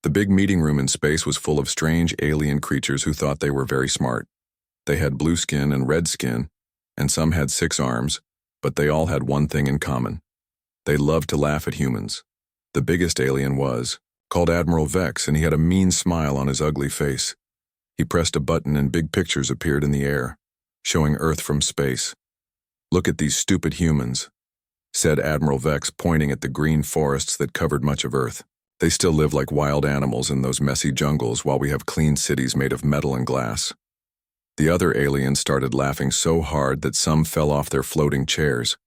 The big meeting room in space was full of strange alien creatures who thought they were very smart. They had blue skin and red skin, and some had 6 arms, but they all had one thing in common. They loved to laugh at humans. The biggest alien was called Admiral Vex, and he had a mean smile on his ugly face. He pressed a button and big pictures appeared in the air, showing Earth from space. "Look at these stupid humans," said Admiral Vex, pointing at the green forests that covered much of Earth. "They still live like wild animals in those messy jungles while we have clean cities made of metal and glass." The other aliens started laughing so hard that some fell off their floating chairs.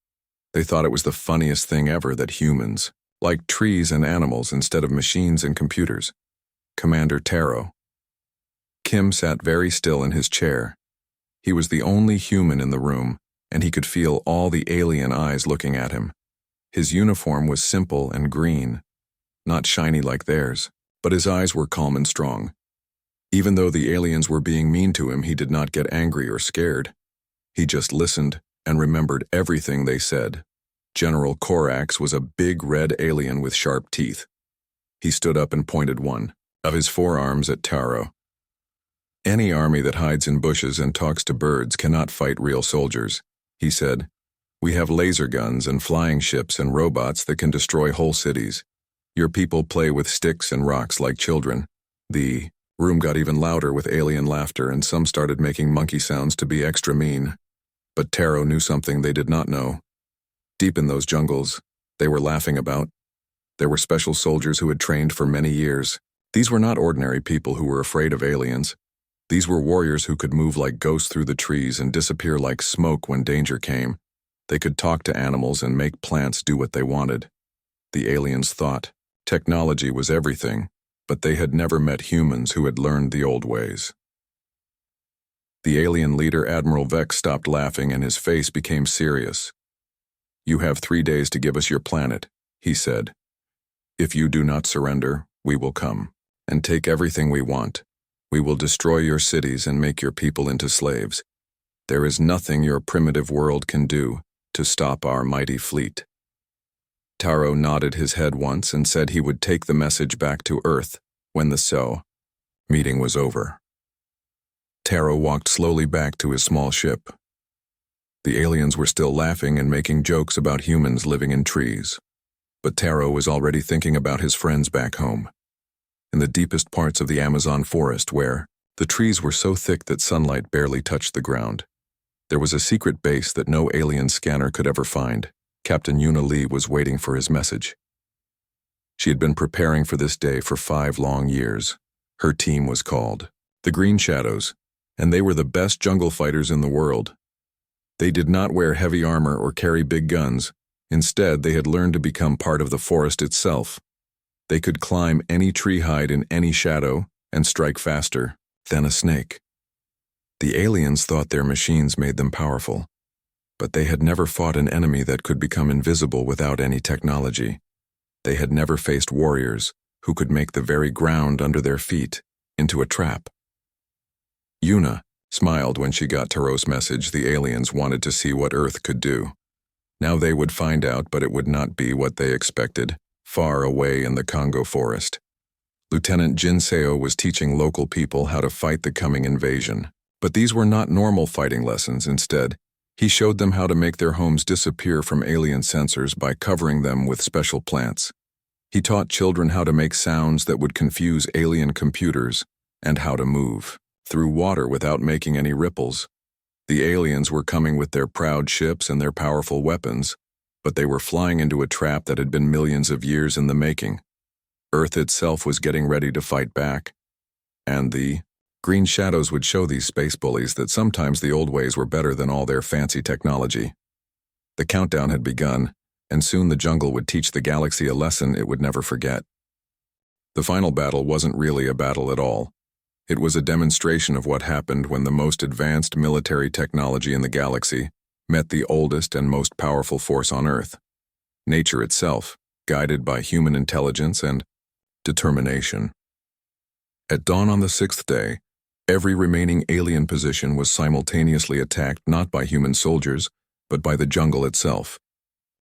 They thought it was the funniest thing ever that humans liked trees and animals instead of machines and computers. Commander Taro. Kim sat very still in his chair. He was the only human in the room, and he could feel all the alien eyes looking at him. His uniform was simple and green, not shiny like theirs, but his eyes were calm and strong. Even though the aliens were being mean to him, he did not get angry or scared. He just listened and remembered everything they said. General Korax was a big red alien with sharp teeth. He stood up and pointed one of his forearms at Taro. "Any army that hides in bushes and talks to birds cannot fight real soldiers," he said. "We have laser guns and flying ships and robots that can destroy whole cities. Your people play with sticks and rocks like children." The room got even louder with alien laughter, and some started making monkey sounds to be extra mean. But Taro knew something they did not know. Deep in those jungles, they were laughing about. There were special soldiers who had trained for many years. These were not ordinary people who were afraid of aliens. These were warriors who could move like ghosts through the trees and disappear like smoke when danger came. They could talk to animals and make plants do what they wanted. The aliens thought technology was everything, but they had never met humans who had learned the old ways. The alien leader, Admiral Vex, stopped laughing and his face became serious. "You have 3 days to give us your planet," he said. "If you do not surrender, we will come and take everything we want. We will destroy your cities and make your people into slaves. There is nothing your primitive world can do to stop our mighty fleet." Taro nodded his head once and said he would take the message back to Earth when the meeting was over. Taro walked slowly back to his small ship. The aliens were still laughing and making jokes about humans living in trees. But Taro was already thinking about his friends back home, in the deepest parts of the Amazon forest where the trees were so thick that sunlight barely touched the ground. There was a secret base that no alien scanner could ever find. Captain Yuna Lee was waiting for his message. She had been preparing for this day for 5 long years. Her team was called the Green Shadows, and they were the best jungle fighters in the world. They did not wear heavy armor or carry big guns. Instead, they had learned to become part of the forest itself. They could climb any tree hide in any shadow and strike faster than a snake. The aliens thought their machines made them powerful, but they had never fought an enemy that could become invisible without any technology. They had never faced warriors who could make the very ground under their feet into a trap. Yuna smiled when she got Taro's message. The aliens wanted to see what Earth could do. Now they would find out, but it would not be what they expected, far away in the Congo forest. Lieutenant Jinseo was teaching local people how to fight the coming invasion. But these were not normal fighting lessons. Instead, he showed them how to make their homes disappear from alien sensors by covering them with special plants. He taught children how to make sounds that would confuse alien computers and how to move through water without making any ripples. The aliens were coming with their proud ships and their powerful weapons, but they were flying into a trap that had been millions of years in the making. Earth itself was getting ready to fight back, and the Green Shadows would show these space bullies that sometimes the old ways were better than all their fancy technology. The countdown had begun, and soon the jungle would teach the galaxy a lesson it would never forget. The final battle wasn't really a battle at all. It was a demonstration of what happened when the most advanced military technology in the galaxy met the oldest and most powerful force on Earth, nature itself, guided by human intelligence and determination. At dawn on the 6th day, every remaining alien position was simultaneously attacked not by human soldiers, but by the jungle itself.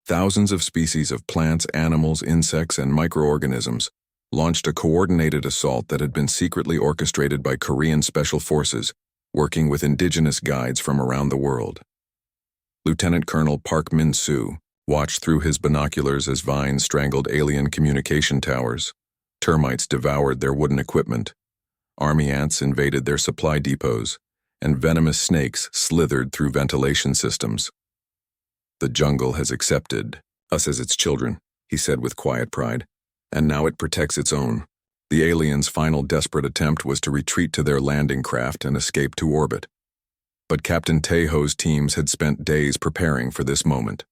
Thousands of species of plants, animals, insects, and microorganisms, launched a coordinated assault that had been secretly orchestrated by Korean special forces, working with indigenous guides from around the world. Lieutenant Colonel Park Min-soo watched through his binoculars as vines strangled alien communication towers, termites devoured their wooden equipment, army ants invaded their supply depots, and venomous snakes slithered through ventilation systems. "The jungle has accepted us as its children," he said with quiet pride, "and now it protects its own." The aliens' final desperate attempt was to retreat to their landing craft and escape to orbit. But Captain Taeho's teams had spent days preparing for this moment.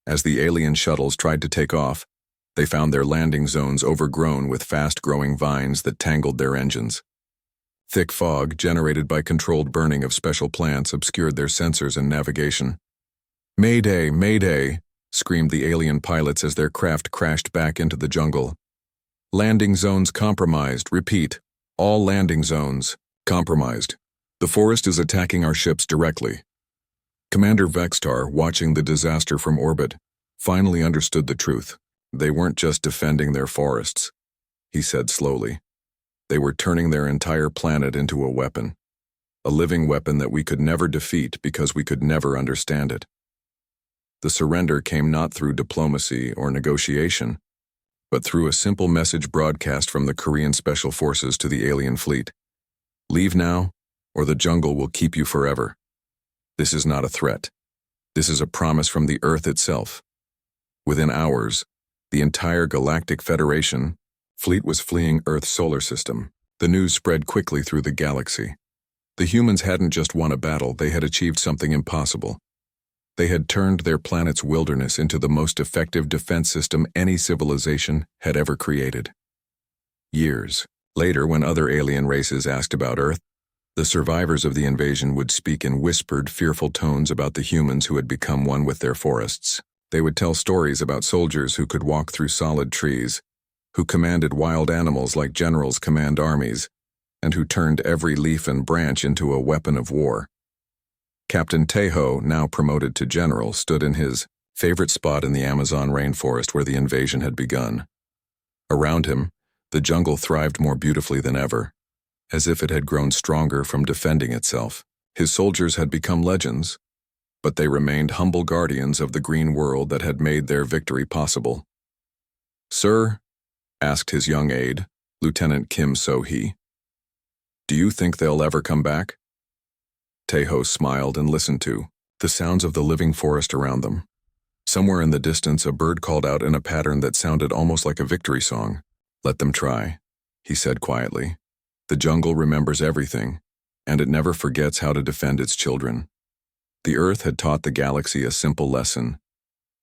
As the alien shuttles tried to take off, they found their landing zones overgrown with fast-growing vines that tangled their engines. Thick fog, generated by controlled burning of special plants, obscured their sensors and navigation. "Mayday! Mayday!" screamed the alien pilots as their craft crashed back into the jungle. "Landing zones compromised. Repeat. All landing zones compromised. The forest is attacking our ships directly." Commander Vextar, watching the disaster from orbit, finally understood the truth. They weren't just defending their forests, he said slowly. They were turning their entire planet into a weapon. A living weapon that we could never defeat because we could never understand it. The surrender came not through diplomacy or negotiation, but through a simple message broadcast from the Korean Special Forces to the alien fleet. "Leave now, or the jungle will keep you forever." This is not a threat. This is a promise from the Earth itself. Within hours, the entire Galactic Federation fleet was fleeing Earth's solar system. The news spread quickly through the galaxy. The humans hadn't just won a battle, they had achieved something impossible. They had turned their planet's wilderness into the most effective defense system any civilization had ever created. Years later, when other alien races asked about Earth, the survivors of the invasion would speak in whispered, fearful tones about the humans who had become one with their forests. They would tell stories about soldiers who could walk through solid trees, who commanded wild animals like generals command armies, and who turned every leaf and branch into a weapon of war. Captain Taeho, now promoted to general, stood in his favorite spot in the Amazon rainforest where the invasion had begun. Around him, the jungle thrived more beautifully than ever, as if it had grown stronger from defending itself. His soldiers had become legends, but they remained humble guardians of the green world that had made their victory possible. "Sir," asked his young aide, Lieutenant Kim So-hee, "do you think they'll ever come back?" Taeho smiled and listened to the sounds of the living forest around them. Somewhere in the distance, a bird called out in a pattern that sounded almost like a victory song. "Let them try," he said quietly. "The jungle remembers everything, and it never forgets how to defend its children." The Earth had taught the galaxy a simple lesson.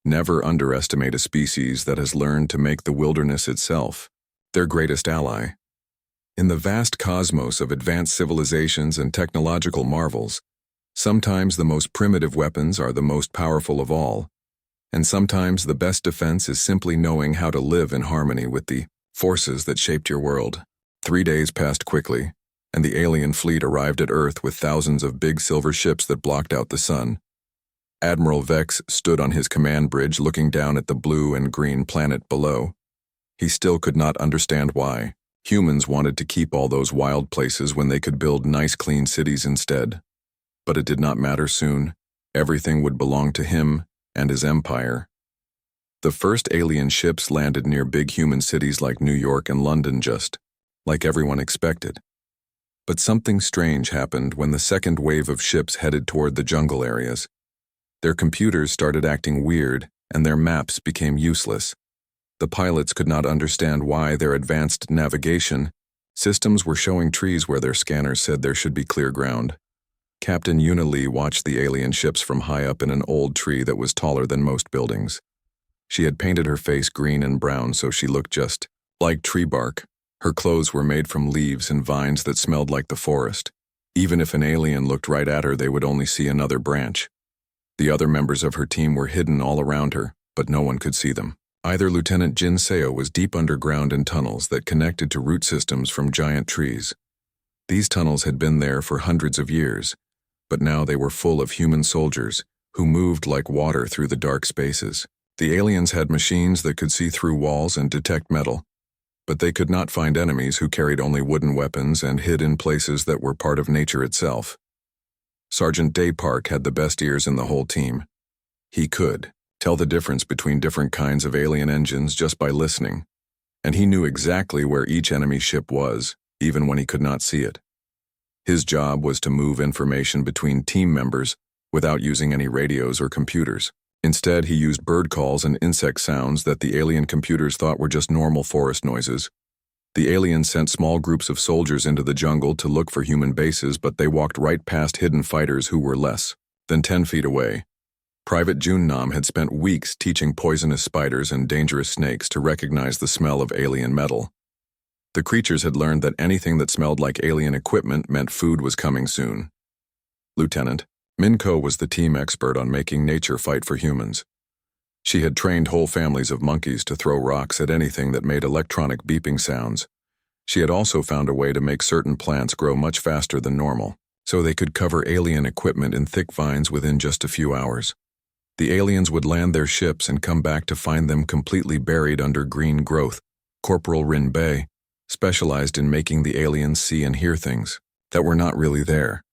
Never underestimate a species that has learned to make the wilderness itself their greatest ally. In the vast cosmos of advanced civilizations and technological marvels, sometimes the most primitive weapons are the most powerful of all, and sometimes the best defense is simply knowing how to live in harmony with the forces that shaped your world. 3 days passed quickly, and the alien fleet arrived at Earth with thousands of big silver ships that blocked out the sun. Admiral Vex stood on his command bridge looking down at the blue and green planet below. He still could not understand why. Humans wanted to keep all those wild places when they could build nice clean cities instead. But it did not matter soon. Everything would belong to him and his empire. The first alien ships landed near big human cities like New York and London, just like everyone expected. But something strange happened when the second wave of ships headed toward the jungle areas. Their computers started acting weird, and their maps became useless. The pilots could not understand why their advanced navigation systems were showing trees where their scanners said there should be clear ground. Captain Yuna Lee watched the alien ships from high up in an old tree that was taller than most buildings. She had painted her face green and brown so she looked just like tree bark. Her clothes were made from leaves and vines that smelled like the forest. Even if an alien looked right at her, they would only see another branch. The other members of her team were hidden all around her, but no one could see them. Either Lieutenant Jin Seo was deep underground in tunnels that connected to root systems from giant trees. These tunnels had been there for hundreds of years, but now they were full of human soldiers who moved like water through the dark spaces. The aliens had machines that could see through walls and detect metal. But they could not find enemies who carried only wooden weapons and hid in places that were part of nature itself. Sergeant Day Park had the best ears in the whole team. He could tell the difference between different kinds of alien engines just by listening, and he knew exactly where each enemy ship was, even when he could not see it. His job was to move information between team members without using any radios or computers. Instead, he used bird calls and insect sounds that the alien computers thought were just normal forest noises. The aliens sent small groups of soldiers into the jungle to look for human bases, but they walked right past hidden fighters who were less than 10 feet away. Private Junnam had spent weeks teaching poisonous spiders and dangerous snakes to recognize the smell of alien metal. The creatures had learned that anything that smelled like alien equipment meant food was coming soon. Lieutenant Minko was the team expert on making nature fight for humans. She had trained whole families of monkeys to throw rocks at anything that made electronic beeping sounds. She had also found a way to make certain plants grow much faster than normal, so they could cover alien equipment in thick vines within just a few hours. The aliens would land their ships and come back to find them completely buried under green growth. Corporal Rin Bei specialized in making the aliens see and hear things that were not really there.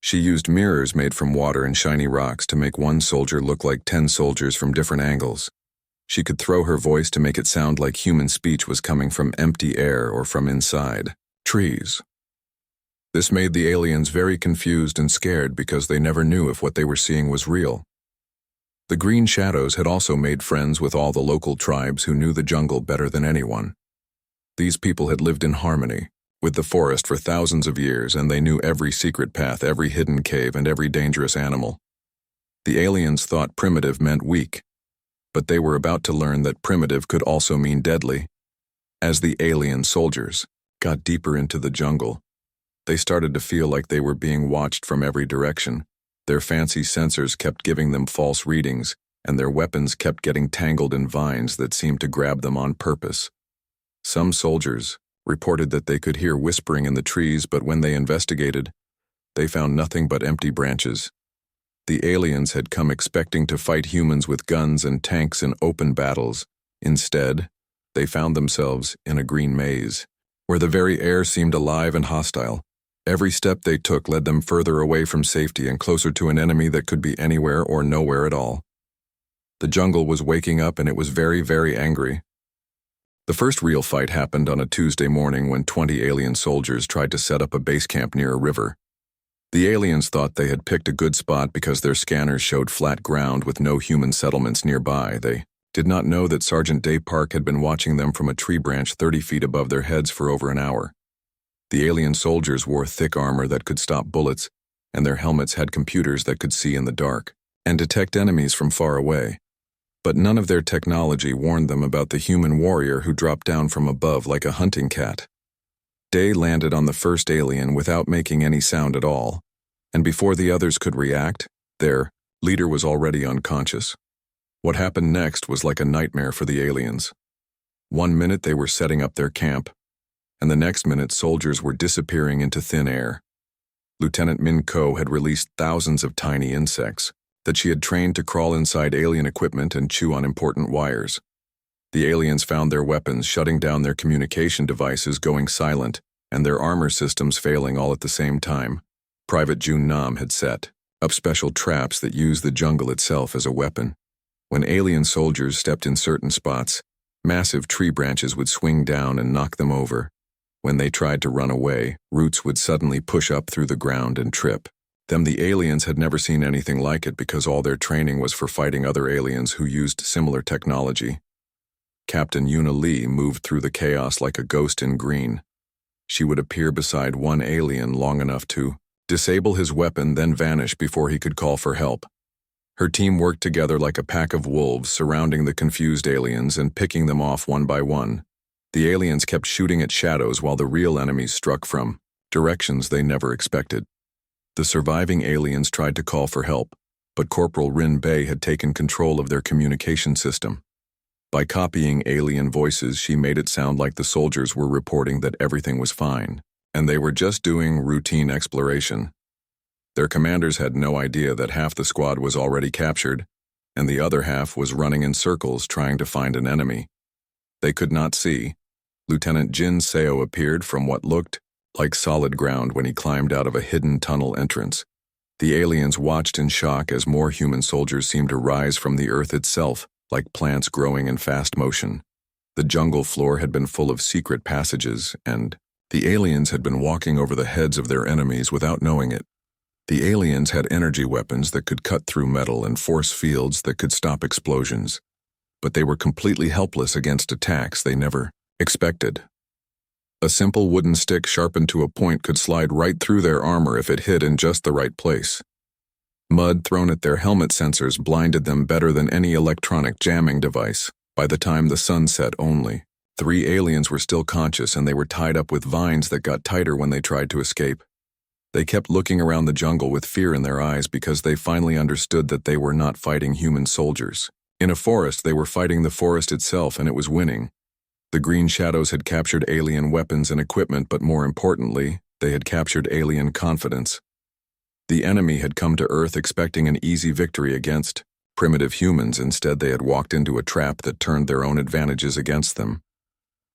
She used mirrors made from water and shiny rocks to make one soldier look like 10 soldiers from different angles. She could throw her voice to make it sound like human speech was coming from empty air or from inside trees. This made the aliens very confused and scared because they never knew if what they were seeing was real. The Green Shadows had also made friends with all the local tribes who knew the jungle better than anyone. These people had lived in harmony with the forest for thousands of years, and they knew every secret path, every hidden cave, and every dangerous animal. The aliens thought primitive meant weak, but they were about to learn that primitive could also mean deadly. As the alien soldiers got deeper into the jungle, they started to feel like they were being watched from every direction. Their fancy sensors kept giving them false readings, and their weapons kept getting tangled in vines that seemed to grab them on purpose. Some soldiers reported that they could hear whispering in the trees, but when they investigated, they found nothing but empty branches. The aliens had come expecting to fight humans with guns and tanks in open battles. Instead, they found themselves in a green maze, where the very air seemed alive and hostile. Every step they took led them further away from safety and closer to an enemy that could be anywhere or nowhere at all. The jungle was waking up, and it was very, very angry. The first real fight happened on a Tuesday morning when 20 alien soldiers tried to set up a base camp near a river. The aliens thought they had picked a good spot because their scanners showed flat ground with no human settlements nearby. They did not know that Sergeant Day Park had been watching them from a tree branch 30 feet above their heads for over an hour. The alien soldiers wore thick armor that could stop bullets, and their helmets had computers that could see in the dark and detect enemies from far away. But none of their technology warned them about the human warrior who dropped down from above like a hunting cat. Day landed on the first alien without making any sound at all, and before the others could react, their leader was already unconscious. What happened next was like a nightmare for the aliens. One minute they were setting up their camp, and the next minute soldiers were disappearing into thin air. Lieutenant Minko had released thousands of tiny insects that she had trained to crawl inside alien equipment and chew on important wires. The aliens found their weapons shutting down their communication devices going silent and their armor systems failing all at the same time. Private Junnam had set up special traps that used the jungle itself as a weapon. When alien soldiers stepped in certain spots, massive tree branches would swing down and knock them over. When they tried to run away, roots would suddenly push up through the ground and trip them. The aliens had never seen anything like it because all their training was for fighting other aliens who used similar technology. Captain Yuna Lee moved through the chaos like a ghost in green. She would appear beside one alien long enough to disable his weapon, then vanish before he could call for help. Her team worked together like a pack of wolves, surrounding the confused aliens and picking them off one by one. The aliens kept shooting at shadows while the real enemies struck from directions they never expected. The surviving aliens tried to call for help, but Corporal Rin Bei had taken control of their communication system. By copying alien voices, she made it sound like the soldiers were reporting that everything was fine, and they were just doing routine exploration. Their commanders had no idea that half the squad was already captured, and the other half was running in circles trying to find an enemy they could not see, Lieutenant Jin Seo appeared from what looked like solid ground when he climbed out of a hidden tunnel entrance. The aliens watched in shock as more human soldiers seemed to rise from the earth itself, like plants growing in fast motion. The jungle floor had been full of secret passages, and the aliens had been walking over the heads of their enemies without knowing it. The aliens had energy weapons that could cut through metal and force fields that could stop explosions. But they were completely helpless against attacks they never expected. A simple wooden stick sharpened to a point could slide right through their armor if it hit in just the right place. Mud thrown at their helmet sensors blinded them better than any electronic jamming device. By the time the sun set only, 3 aliens were still conscious and they were tied up with vines that got tighter when they tried to escape. They kept looking around the jungle with fear in their eyes because they finally understood that they were not fighting human soldiers. In a forest, they were fighting the forest itself, and it was winning. The green shadows had captured alien weapons and equipment, but more importantly, they had captured alien confidence. The enemy had come to Earth expecting an easy victory against primitive humans. Instead, they had walked into a trap that turned their own advantages against them.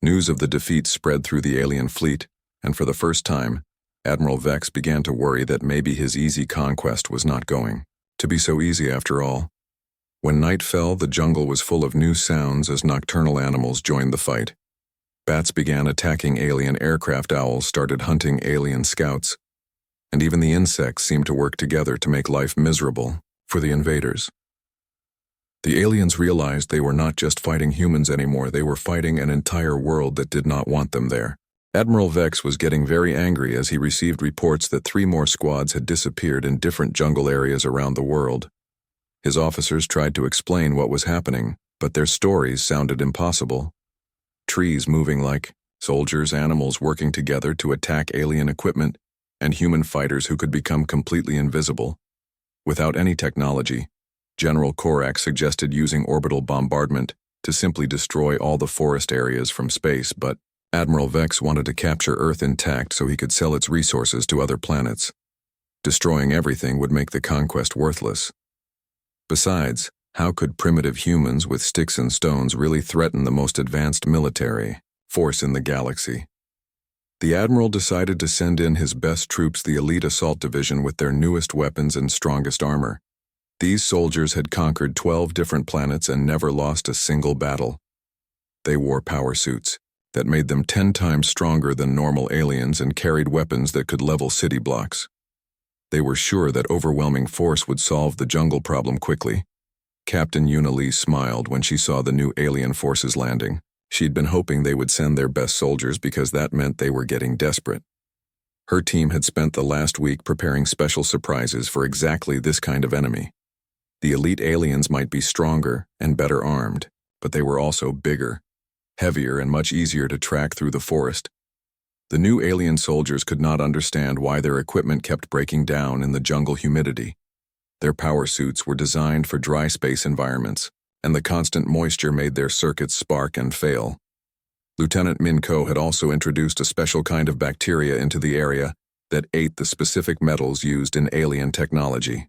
News of the defeat spread through the alien fleet, and for the first time, Admiral Vex began to worry that maybe his easy conquest was not going to be so easy after all. When night fell, the jungle was full of new sounds as nocturnal animals joined the fight. Bats began attacking alien aircraft, owls started hunting alien scouts, and even the insects seemed to work together to make life miserable for the invaders. The aliens realized they were not just fighting humans anymore, they were fighting an entire world that did not want them there. Admiral Vex was getting very angry as he received reports that 3 more squads had disappeared in different jungle areas around the world. His officers tried to explain what was happening, but their stories sounded impossible. Trees moving like soldiers, animals working together to attack alien equipment, and human fighters who could become completely invisible. Without any technology, General Korak suggested using orbital bombardment to simply destroy all the forest areas from space, but Admiral Vex wanted to capture Earth intact so he could sell its resources to other planets. Destroying everything would make the conquest worthless. Besides, how could primitive humans with sticks and stones really threaten the most advanced military force in the galaxy? The Admiral decided to send in his best troops, the Elite Assault Division, with their newest weapons and strongest armor. These soldiers had conquered 12 different planets and never lost a single battle. They wore power suits that made them 10 times stronger than normal aliens and carried weapons that could level city blocks. They were sure that overwhelming force would solve the jungle problem quickly. Captain Yuna Lee smiled when she saw the new alien forces landing. She'd been hoping they would send their best soldiers because that meant they were getting desperate. Her team had spent the last week preparing special surprises for exactly this kind of enemy. The elite aliens might be stronger and better armed, but they were also bigger, heavier, and much easier to track through the forest. The new alien soldiers could not understand why their equipment kept breaking down in the jungle humidity. Their power suits were designed for dry space environments, and the constant moisture made their circuits spark and fail. Lieutenant Min Ko had also introduced a special kind of bacteria into the area that ate the specific metals used in alien technology.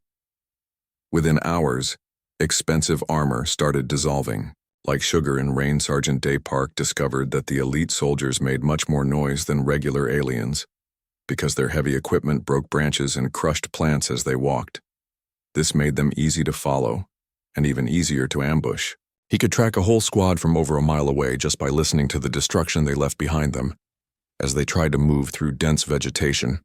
Within hours, expensive armor started dissolving. Like sugar in rain, Sergeant Day Park discovered that the elite soldiers made much more noise than regular aliens, because their heavy equipment broke branches and crushed plants as they walked. This made them easy to follow, and even easier to ambush. He could track a whole squad from over a mile away just by listening to the destruction they left behind them, as they tried to move through dense vegetation.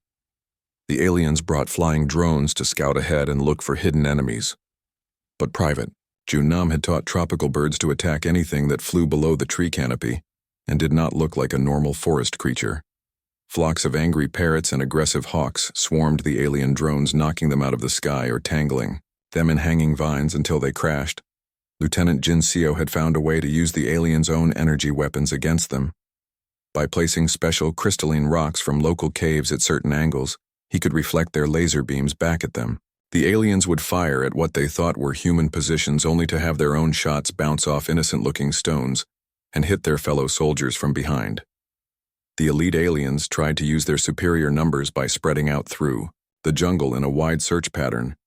The aliens brought flying drones to scout ahead and look for hidden enemies. But Private Junam had taught tropical birds to attack anything that flew below the tree canopy and did not look like a normal forest creature. Flocks of angry parrots and aggressive hawks swarmed the alien drones, knocking them out of the sky or tangling them in hanging vines until they crashed. Lieutenant Jin Seo had found a way to use the aliens' own energy weapons against them. By placing special crystalline rocks from local caves at certain angles, he could reflect their laser beams back at them. The aliens would fire at what they thought were human positions only to have their own shots bounce off innocent-looking stones and hit their fellow soldiers from behind. The elite aliens tried to use their superior numbers by spreading out through the jungle in a wide search pattern,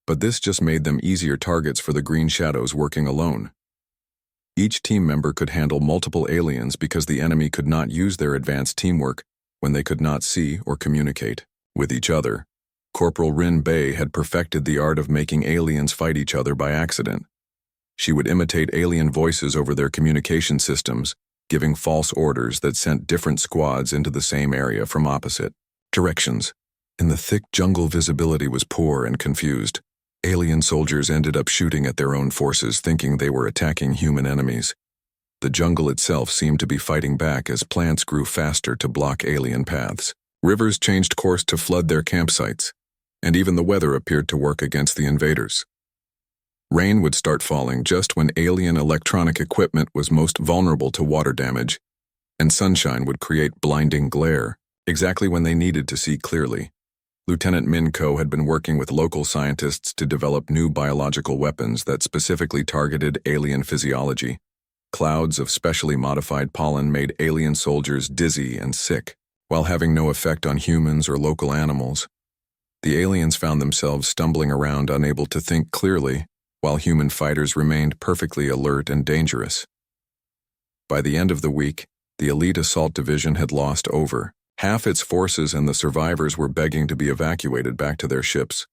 but this just made them easier targets for the green shadows working alone. Each team member could handle multiple aliens because the enemy could not use their advanced teamwork when they could not see or communicate with each other. Corporal Rin Bei had perfected the art of making aliens fight each other by accident. She would imitate alien voices over their communication systems, giving false orders that sent different squads into the same area from opposite directions. In the thick jungle, visibility was poor and confused. Alien soldiers ended up shooting at their own forces, thinking they were attacking human enemies. The jungle itself seemed to be fighting back as plants grew faster to block alien paths. Rivers changed course to flood their campsites, and even the weather appeared to work against the invaders. Rain would start falling just when alien electronic equipment was most vulnerable to water damage, and sunshine would create blinding glare, exactly when they needed to see clearly. Lieutenant Min Ko had been working with local scientists to develop new biological weapons that specifically targeted alien physiology. Clouds of specially modified pollen made alien soldiers dizzy and sick, while having no effect on humans or local animals. The aliens found themselves stumbling around, unable to think clearly, while human fighters remained perfectly alert and dangerous. By the end of the week, the elite assault division had lost over half its forces, and the survivors were begging to be evacuated back to their ships.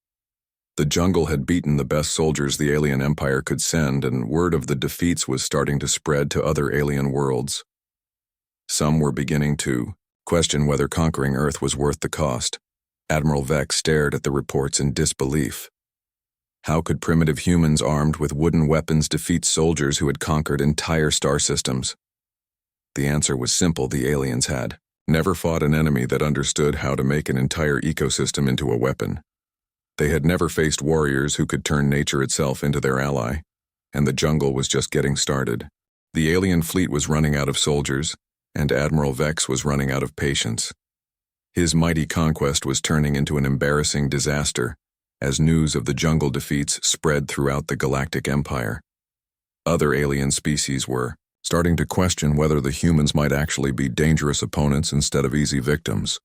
The jungle had beaten the best soldiers the alien empire could send, and word of the defeats was starting to spread to other alien worlds. Some were beginning to question whether conquering Earth was worth the cost. Admiral Vex stared at the reports in disbelief. How could primitive humans armed with wooden weapons defeat soldiers who had conquered entire star systems? The answer was simple: the aliens had never fought an enemy that understood how to make an entire ecosystem into a weapon. They had never faced warriors who could turn nature itself into their ally, and the jungle was just getting started. The alien fleet was running out of soldiers, and Admiral Vex was running out of patience. His mighty conquest was turning into an embarrassing disaster as news of the jungle defeats spread throughout the Galactic Empire. Other alien species were starting to question whether the humans might actually be dangerous opponents instead of easy victims.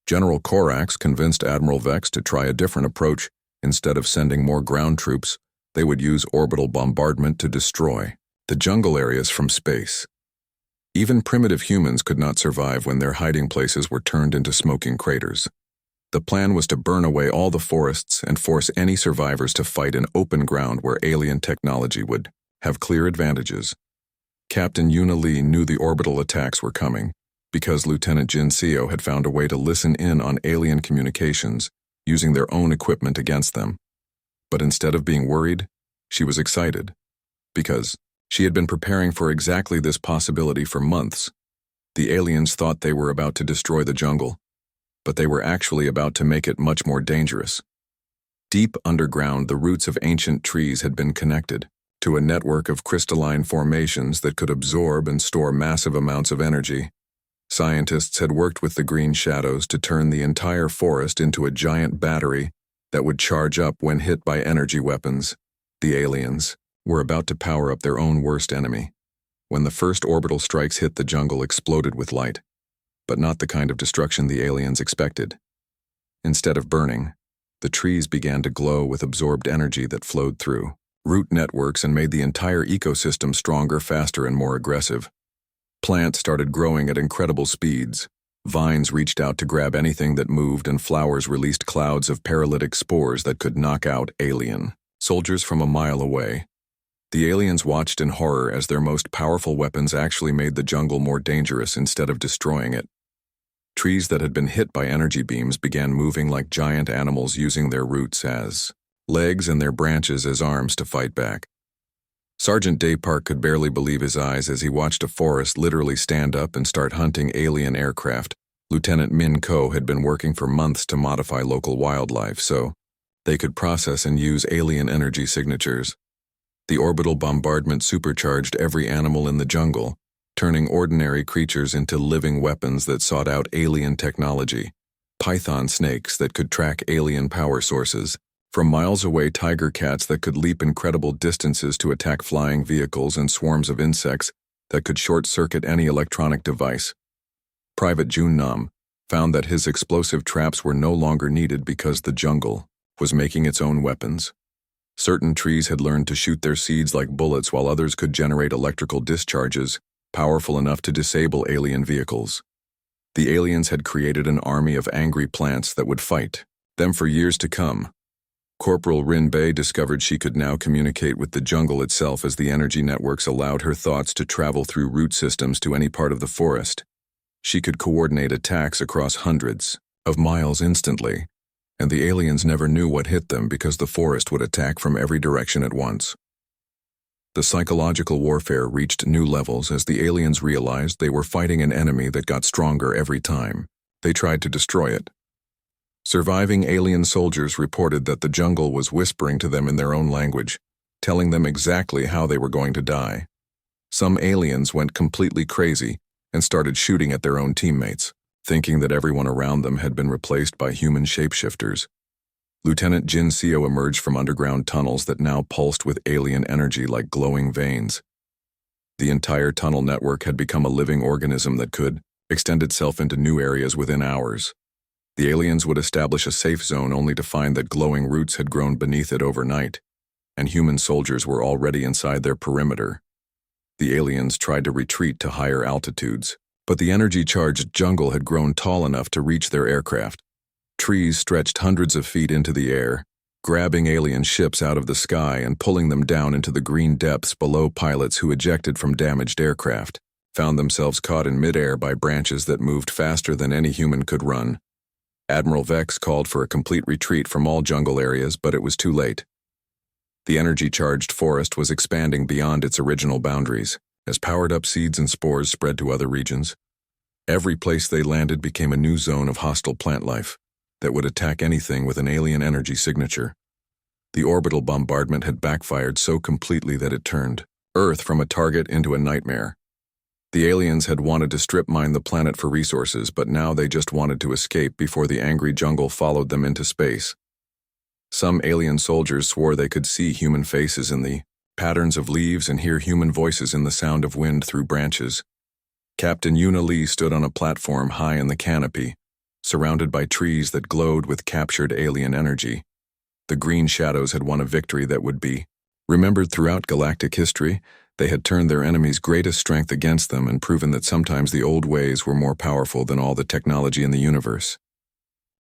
General Korax convinced Admiral Vex to try a different approach. Instead of sending more ground troops, they would use orbital bombardment to destroy the jungle areas from space. Even primitive humans could not survive when their hiding places were turned into smoking craters. The plan was to burn away all the forests and force any survivors to fight in open ground where alien technology would have clear advantages. Captain Yuna Lee knew the orbital attacks were coming because Lieutenant Jin Seo had found a way to listen in on alien communications using their own equipment against them. But instead of being worried, she was excited because she had been preparing for exactly this possibility for months. The aliens thought they were about to destroy the jungle, but they were actually about to make it much more dangerous. Deep underground, the roots of ancient trees had been connected to a network of crystalline formations that could absorb and store massive amounts of energy. Scientists had worked with the green shadows to turn the entire forest into a giant battery that would charge up when hit by energy weapons. The aliens were about to power up their own worst enemy. When the first orbital strikes hit, the jungle exploded with light, but not the kind of destruction the aliens expected. Instead of burning, the trees began to glow with absorbed energy that flowed through root networks and made the entire ecosystem stronger, faster, and more aggressive. Plants started growing at incredible speeds. Vines reached out to grab anything that moved, and flowers released clouds of paralytic spores that could knock out alien soldiers from a mile away. The aliens watched in horror as their most powerful weapons actually made the jungle more dangerous instead of destroying it. Trees that had been hit by energy beams began moving like giant animals, using their roots as legs and their branches as arms to fight back. Sergeant Day Park could barely believe his eyes as he watched a forest literally stand up and start hunting alien aircraft. Lieutenant Min Ko had been working for months to modify local wildlife so they could process and use alien energy signatures. The orbital bombardment supercharged every animal in the jungle, turning ordinary creatures into living weapons that sought out alien technology. Python snakes that could track alien power sources. From miles away, tiger cats that could leap incredible distances to attack flying vehicles, and swarms of insects that could short-circuit any electronic device. Private Jun Nam found that his explosive traps were no longer needed because the jungle was making its own weapons. Certain trees had learned to shoot their seeds like bullets while others could generate electrical discharges, powerful enough to disable alien vehicles. The aliens had created an army of angry plants that would fight them for years to come. Corporal Rin Bei discovered she could now communicate with the jungle itself as the energy networks allowed her thoughts to travel through root systems to any part of the forest. She could coordinate attacks across hundreds of miles instantly, and the aliens never knew what hit them because the forest would attack from every direction at once. The psychological warfare reached new levels as the aliens realized they were fighting an enemy that got stronger every time they tried to destroy it. Surviving alien soldiers reported that the jungle was whispering to them in their own language, telling them exactly how they were going to die. Some aliens went completely crazy and started shooting at their own teammates, thinking that everyone around them had been replaced by human shapeshifters. Lieutenant Jin Seo emerged from underground tunnels that now pulsed with alien energy like glowing veins. The entire tunnel network had become a living organism that could extend itself into new areas within hours. The aliens would establish a safe zone only to find that glowing roots had grown beneath it overnight, and human soldiers were already inside their perimeter. The aliens tried to retreat to higher altitudes, but the energy-charged jungle had grown tall enough to reach their aircraft. Trees stretched hundreds of feet into the air, grabbing alien ships out of the sky and pulling them down into the green depths below. Pilots who ejected from damaged aircraft found themselves caught in midair by branches that moved faster than any human could run. Admiral Vex called for a complete retreat from all jungle areas, but it was too late. The energy-charged forest was expanding beyond its original boundaries, as powered-up seeds and spores spread to other regions. Every place they landed became a new zone of hostile plant life that would attack anything with an alien energy signature. The orbital bombardment had backfired so completely that it turned Earth from a target into a nightmare. The aliens had wanted to strip mine the planet for resources, but now they just wanted to escape before the angry jungle followed them into space. Some alien soldiers swore they could see human faces in the patterns of leaves and hear human voices in the sound of wind through branches. Captain Yuna Lee stood on a platform high in the canopy, surrounded by trees that glowed with captured alien energy. The green shadows had won a victory that would be remembered throughout galactic history. They had turned their enemy's greatest strength against them and proven that sometimes the old ways were more powerful than all the technology in the universe.